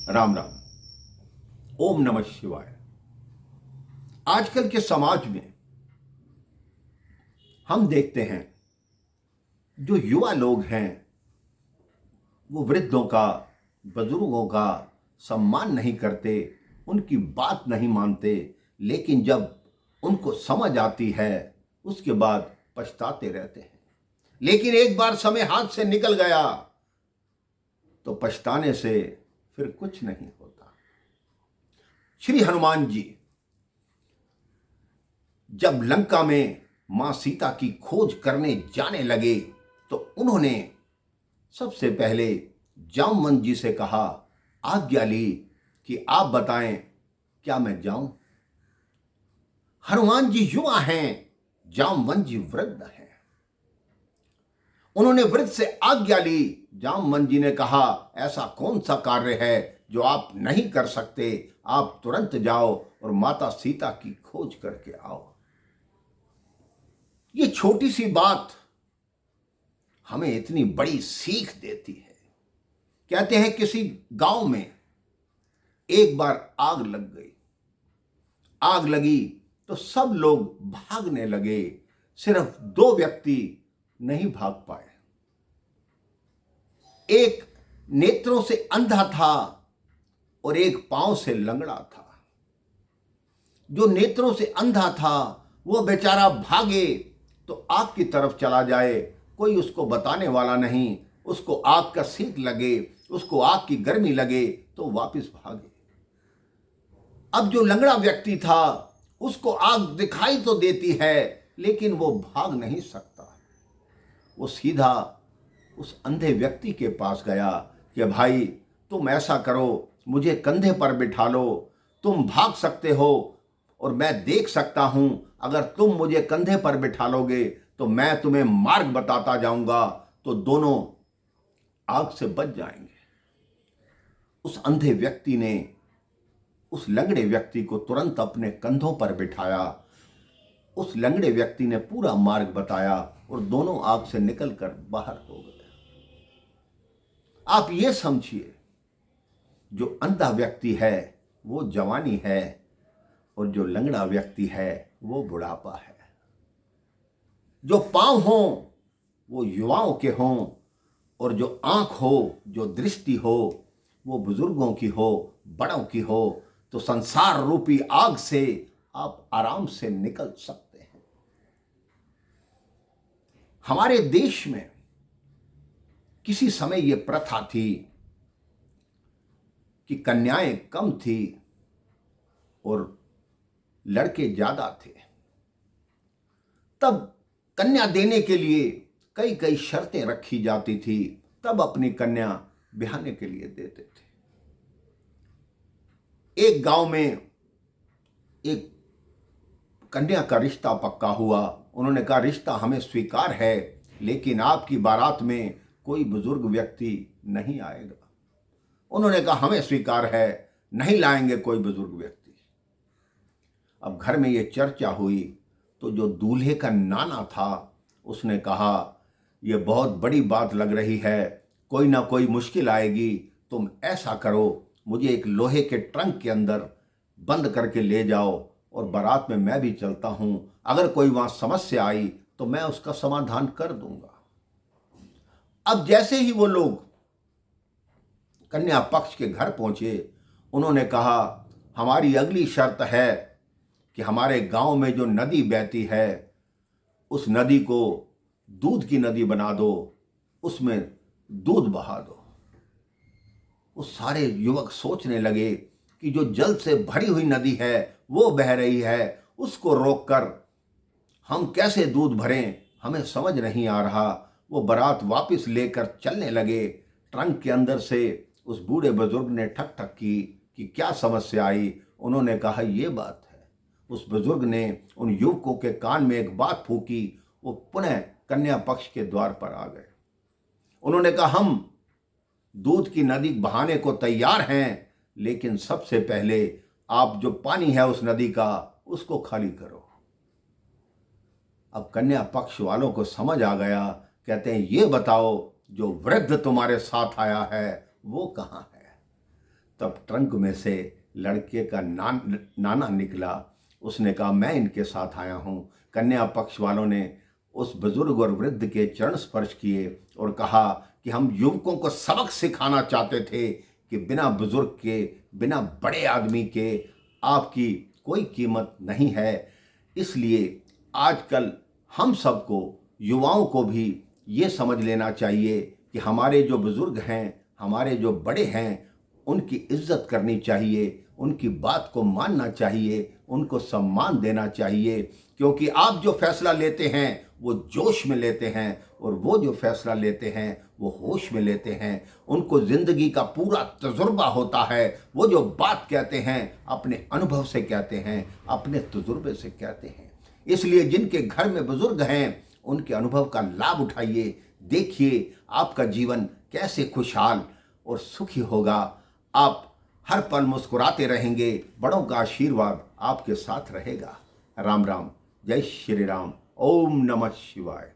राम राम। ओम नमः शिवाय। आजकल के समाज में हम देखते हैं जो युवा लोग हैं वो वृद्धों का, बुजुर्गों का सम्मान नहीं करते, उनकी बात नहीं मानते, लेकिन जब उनको समझ आती है उसके बाद पछताते रहते हैं। लेकिन एक बार समय हाथ से निकल गया तो पछताने से फिर कुछ नहीं होता। श्री हनुमान जी जब लंका में मां सीता की खोज करने जाने लगे तो उन्होंने सबसे पहले जामवंत जी से कहा, आज्ञा ली कि आप बताएं क्या मैं जाऊं। हनुमान जी युवा हैं, जामवंत जी वृद्ध हैं। उन्होंने वृद्ध से आज्ञा ली। जामवंत जी ने कहा, ऐसा कौन सा कार्य है जो आप नहीं कर सकते, आप तुरंत जाओ और माता सीता की खोज करके आओ। ये छोटी सी बात हमें इतनी बड़ी सीख देती है। कहते हैं किसी गांव में एक बार आग लग गई। आग लगी तो सब लोग भागने लगे, सिर्फ दो व्यक्ति नहीं भाग पाए। एक नेत्रों से अंधा था और एक पांव से लंगड़ा था। जो नेत्रों से अंधा था वो बेचारा भागे तो आग की तरफ चला जाए, कोई उसको बताने वाला नहीं, उसको आग का सेक लगे, उसको आग की गर्मी लगे तो वापस भागे। अब जो लंगड़ा व्यक्ति था उसको आग दिखाई तो देती है लेकिन वो भाग नहीं सकता। वो सीधा उस अंधे व्यक्ति के पास गया कि भाई तुम ऐसा करो, मुझे कंधे पर बिठा लो, तुम भाग सकते हो और मैं देख सकता हूं, अगर तुम मुझे कंधे पर बिठा लोगे तो मैं तुम्हें मार्ग बताता जाऊंगा, तो दोनों आग से बच जाएंगे। उस अंधे व्यक्ति ने उस लंगड़े व्यक्ति को तुरंत अपने कंधों पर बिठाया। उस लंगड़े व्यक्ति ने पूरा मार्ग बताया और दोनों आग से निकलकर बाहर हो गए। आप ये समझिए, जो अंधा व्यक्ति है वो जवानी है और जो लंगड़ा व्यक्ति है वो बुढ़ापा है। जो पांव हो वो युवाओं के हों और जो आंख हो, जो दृष्टि हो वो बुजुर्गों की हो, बड़ों की हो, तो संसार रूपी आग से आप आराम से निकल सकते हैं। हमारे देश में किसी समय ये प्रथा थी कि कन्याएं कम थी और लड़के ज्यादा थे। तब कन्या देने के लिए कई कई शर्तें रखी जाती थी, तब अपनी कन्या ब्याहने के लिए देते थे। एक गांव में एक कन्या का रिश्ता पक्का हुआ। उन्होंने कहा, रिश्ता हमें स्वीकार है लेकिन आपकी बारात में कोई बुजुर्ग व्यक्ति नहीं आएगा। उन्होंने कहा, हमें स्वीकार है, नहीं लाएंगे कोई बुजुर्ग व्यक्ति। अब घर में ये चर्चा हुई तो जो दूल्हे का नाना था उसने कहा, ये बहुत बड़ी बात लग रही है, कोई ना कोई मुश्किल आएगी, तुम ऐसा करो, मुझे एक लोहे के ट्रंक के अंदर बंद करके ले जाओ और बारात में मैं भी चलता हूं, अगर कोई वहां समस्या आई तो मैं उसका समाधान कर दूंगा। अब जैसे ही वो लोग कन्या पक्ष के घर पहुंचे, उन्होंने कहा, हमारी अगली शर्त है कि हमारे गांव में जो नदी बहती है उस नदी को दूध की नदी बना दो, उसमें दूध बहा दो। वो सारे युवक सोचने लगे कि जो जल से भरी हुई नदी है वो बह रही है, उसको रोककर हम कैसे दूध भरें, हमें समझ नहीं आ रहा। वो बारात वापस लेकर चलने लगे। ट्रंक के अंदर से उस बूढ़े बुजुर्ग ने ठक ठक की कि क्या समस्या आई। उन्होंने कहा, ये बात है। उस बुजुर्ग ने उन युवकों के कान में एक बात फूकी। वो पुनः कन्या पक्ष के द्वार पर आ गए। उन्होंने कहा, हम दूध की नदी बहाने को तैयार हैं, लेकिन सबसे पहले आप जो पानी है उस नदी का उसको खाली करो। अब कन्या पक्ष वालों को समझ आ गया। कहते हैं, ये बताओ जो वृद्ध तुम्हारे साथ आया है वो कहाँ है। तब ट्रंक में से लड़के का नाना निकला। उसने कहा, मैं इनके साथ आया हूँ। कन्या पक्ष वालों ने उस बुजुर्ग और वृद्ध के चरण स्पर्श किए और कहा कि हम युवकों को सबक सिखाना चाहते थे कि बिना बुजुर्ग के, बिना बड़े आदमी के आपकी कोई कीमत नहीं है। इसलिए आजकल हम सबको, युवाओं को भी ये समझ लेना चाहिए कि हमारे जो बुजुर्ग हैं, हमारे जो बड़े हैं, उनकी इज्जत करनी चाहिए, उनकी बात को मानना चाहिए, उनको सम्मान देना चाहिए। क्योंकि आप जो फैसला लेते हैं वो जोश में लेते हैं, और वो जो फैसला लेते हैं वो होश में लेते हैं। उनको ज़िंदगी का पूरा तजुर्बा होता है। वो जो बात कहते हैं अपने अनुभव से कहते हैं, अपने तजुर्बे से कहते हैं। इसलिए जिनके घर में बुजुर्ग हैं उनके अनुभव का लाभ उठाइए। देखिए आपका जीवन कैसे खुशहाल और सुखी होगा। आप हर पल मुस्कुराते रहेंगे। बड़ों का आशीर्वाद आपके साथ रहेगा। राम राम, जय श्री राम, ओम नमः शिवाय।